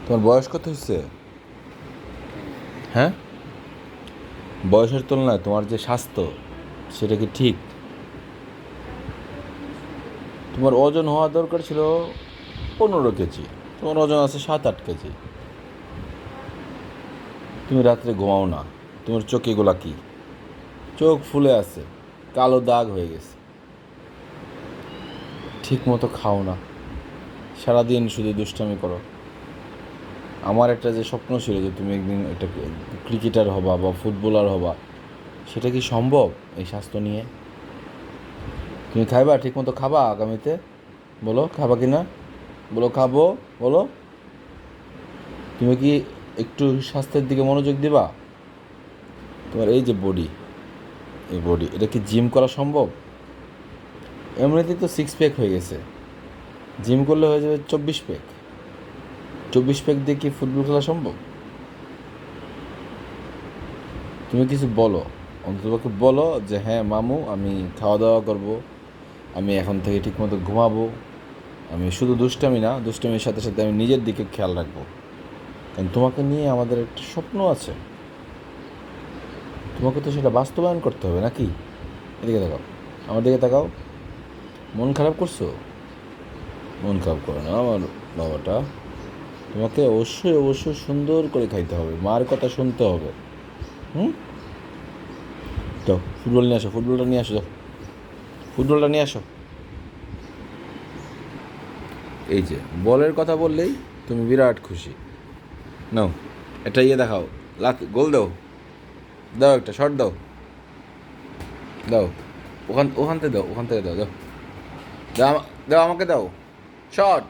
তোমার বয়স কত হয়েছে? হ্যাঁ, বয়সের তুলনায় তোমার যে স্বাস্থ্য সেটা কি ঠিক? তোমার ওজন হওয়া দরকার ছিল 15 কেজি, তোমার ওজন আছে 7-8 কেজি। তুমি রাত্রে ঘুমাও না, তোমার চোখ এগুলা কি? চোখ ফুলে আছে, কালো দাগ হয়ে গেছে। ঠিক মতো খাও না, সারাদিন শুধু দুষ্টামি করো। আমার একটা যে স্বপ্ন ছিল যে তুমি একদিন একটা ক্রিকেটার হবা বা ফুটবলার হবা, সেটা কি সম্ভব এই স্বাস্থ্য নিয়ে? তুমি খাইবা, ঠিক মতো খাবা আগামীতে? বলো খাবা কি না? বলো খাবো, বলো। তুমি কি একটু স্বাস্থ্যের দিকে মনোযোগ দিবা? তোমার এই যে বডি, এই বডি, এটা কি জিম করা সম্ভব? এমনিতেই তো 6 প্যাক হয়ে গেছে, জিম করলে হয়ে যাবে 24 প্যাক। 24 প্যাক দিয়ে কি ফুটবল খেলা সম্ভব? তুমি কিছু বলো, অন্ততপক্ষে বলো যে হ্যাঁ মামু, আমি খাওয়া দাওয়া করবো, আমি এখন থেকে ঠিকমতো ঘুমাবো, আমি শুধু দুষ্টামি না, দুষ্টামির সাথে সাথে আমি নিজের দিকে খেয়াল রাখবো। কারণ তোমাকে নিয়ে আমাদের একটা স্বপ্ন আছে, তোমাকে তো সেটা বাস্তবায়ন করতে হবে নাকি? এদিকে তাকাও, আমার দিকে তাকাও। মন খারাপ করছো? মন খারাপ করো না আমার বাবাটা। তোমাকে অবশ্যই অবশ্যই সুন্দর করে খাইতে হবে, মার কথা শুনতে হবে। হুম, তো ফুটবল নিয়ে আসো, ফুটবলটা নিয়ে আসো, যাও ফুটবলটা নিয়ে আসো। এই যে বলের কথা বললেই তুমি বিরাট খুশি। নাও, এটা ইয়ে দেখাও, লাক গোল দাও, দাও একটা শট দাও, দাও। ওখান ওখান থেকে দাও, ওখান থেকে দাও, দাও দাও, দাও আমাকে দাও শট।